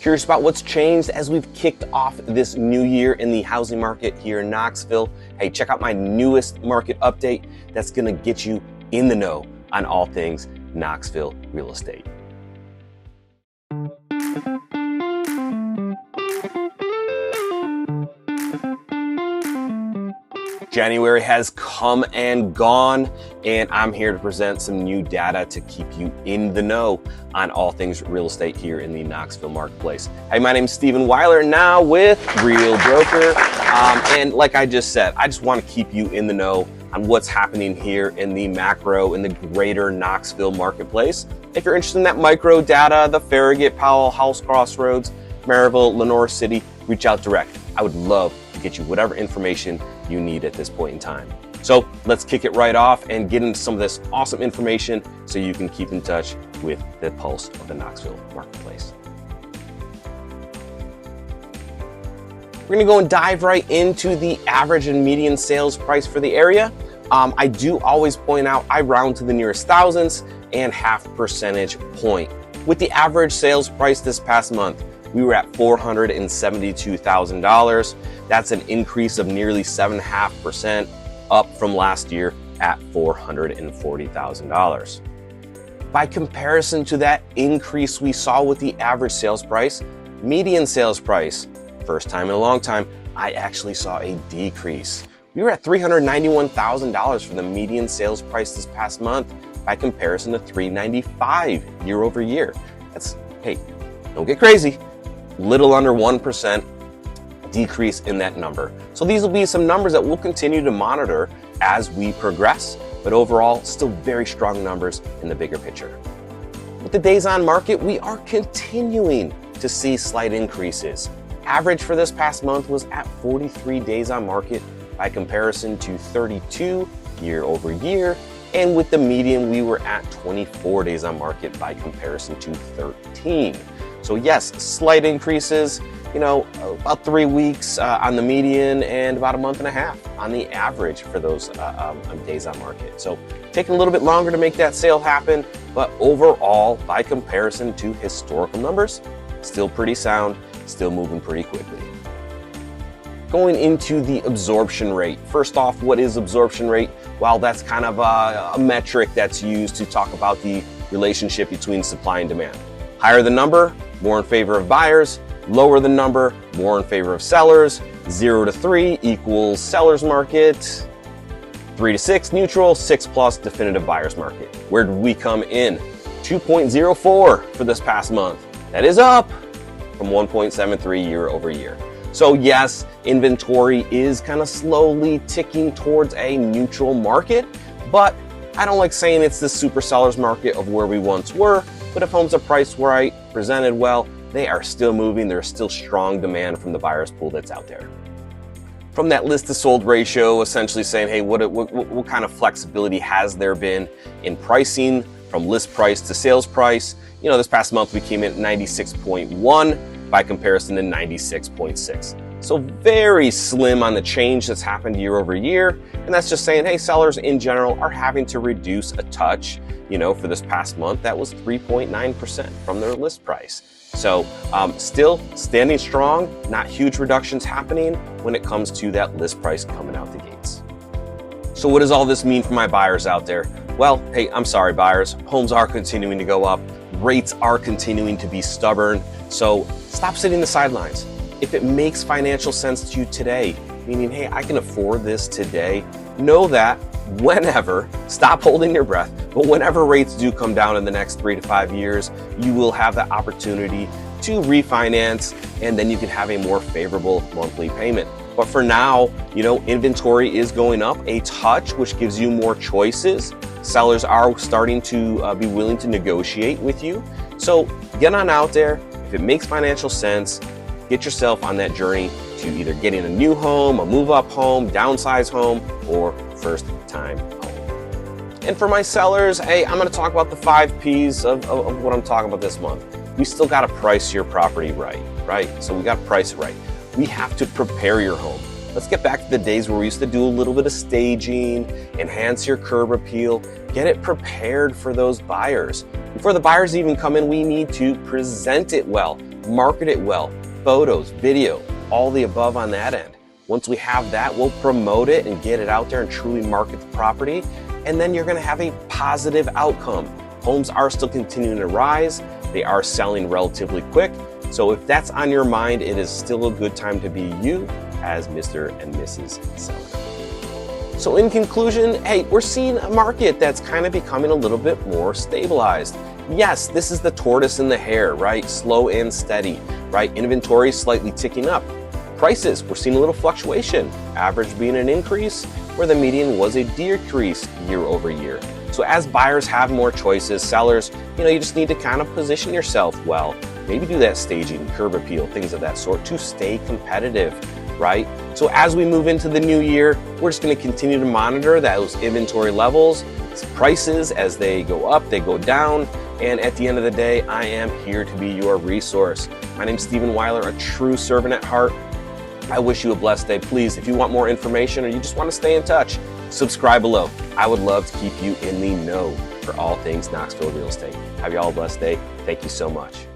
Curious about what's changed as we've kicked off this new year in the housing market here in Knoxville? Hey, check out my newest market update that's going to get you in the know on all things Knoxville real estate. January has come and gone, and I'm here to present some new data to keep you in the know on all things real estate here in the Knoxville marketplace. Hey, my name is Stephen Weiler, now with Real Broker. And like I just said, I just want to keep you in the know on what's happening here in the macro, in the Greater Knoxville marketplace. If you're interested in that micro data, the Farragut, Powell, House Crossroads, Maryville, Lenore City, reach out direct. I would love to get you whatever information you need at this point in time. So let's kick it right off and get into some of this awesome information so you can keep in touch with the pulse of the Knoxville marketplace. We're gonna go and dive right into the average and median sales price for the area. I do always point out, I round to the nearest thousands and half percentage point. With the average sales price this past month, we were at $472,000. That's an increase of nearly 7.5% up from last year at $440,000. By comparison to that increase we saw with the average sales price, median sales price, first time in a long time, I actually saw a decrease. We were at $391,000 for the median sales price this past month by comparison to $395,000 year over year. That's, hey, don't get crazy. Little under 1% decrease in that number. So these will be some numbers that we'll continue to monitor as we progress, but overall, still very strong numbers in the bigger picture. With the days on market, we are continuing to see slight increases. Average for this past month was at 43 days on market by comparison to 32 year over year. And with the median, we were at 24 days on market by comparison to 13. So yes, slight increases, about 3 weeks on the median and about a month and a half on the average for those days on market. So taking a little bit longer to make that sale happen, but overall, by comparison to historical numbers, still pretty sound, still moving pretty quickly. Going into the absorption rate. First off, what is absorption rate? Well, that's kind of a metric that's used to talk about the relationship between supply and demand. Higher the number, more in favor of buyers. Lower the number, more in favor of sellers. 0 to 3 equals seller's market. 3 to 6 neutral, 6 plus definitive buyer's market. Where did we come in? 2.04 for this past month. That is up from 1.73 year over year. So yes, inventory is kind of slowly ticking towards a neutral market, but I don't like saying it's the super seller's market of where we once were, but if homes are priced right, presented well, they are still moving. There's still strong demand from the buyer's pool that's out there. From that list to sold ratio, essentially saying, hey, what kind of flexibility has there been in pricing from list price to sales price? This past month we came in at 96.1 by comparison to 96.6. So very slim on the change that's happened year over year. And that's just saying, hey, sellers in general are having to reduce a touch. For this past month, that was 3.9% from their list price. So still standing strong, not huge reductions happening when it comes to that list price coming out the gates. So what does all this mean for my buyers out there? Well, hey, I'm sorry, buyers. Homes are continuing to go up. Rates are continuing to be stubborn. So stop sitting the sidelines. If it makes financial sense to you today, meaning, hey, I can afford this today, know that whenever, stop holding your breath, but whenever rates do come down in the next 3 to 5 years, you will have the opportunity to refinance, and then you can have a more favorable monthly payment. But for now, inventory is going up a touch, which gives you more choices. Sellers are starting to be willing to negotiate with you. So get on out there. If it makes financial sense, get yourself on that journey to either getting a new home, a move-up home, downsize home, or first-time home. And for my sellers, hey, I'm going to talk about the 5 P's of what I'm talking about this month. We still got to price your property right? So we got to price it right. We have to prepare your home. Let's get back to the days where we used to do a little bit of staging, enhance your curb appeal, get it prepared for those buyers. Before the buyers even come in, we need to present it well. market it well, photos, video, all the above on that end. Once we have that, we'll promote it and get it out there and truly market the property. And then you're gonna have a positive outcome. Homes are still continuing to rise. They are selling relatively quick. So if that's on your mind, it is still a good time to be you as Mr. and Mrs. Seller. So in conclusion, hey, we're seeing a market that's kind of becoming a little bit more stabilized. Yes, this is the tortoise and the hare, right? Slow and steady, right? Inventory slightly ticking up. Prices, we're seeing a little fluctuation. Average being an increase, where the median was a decrease year over year. So as buyers have more choices, sellers, you just need to kind of position yourself well. Maybe do that staging, curb appeal, things of that sort to stay competitive, right? So as we move into the new year, we're just going to continue to monitor those inventory levels, prices as they go up, they go down. And at the end of the day, I am here to be your resource. My name is Stephen Weiler, a true servant at heart. I wish you a blessed day. Please, if you want more information or you just want to stay in touch, subscribe below. I would love to keep you in the know for all things Knoxville real estate. Have you all a blessed day. Thank you so much.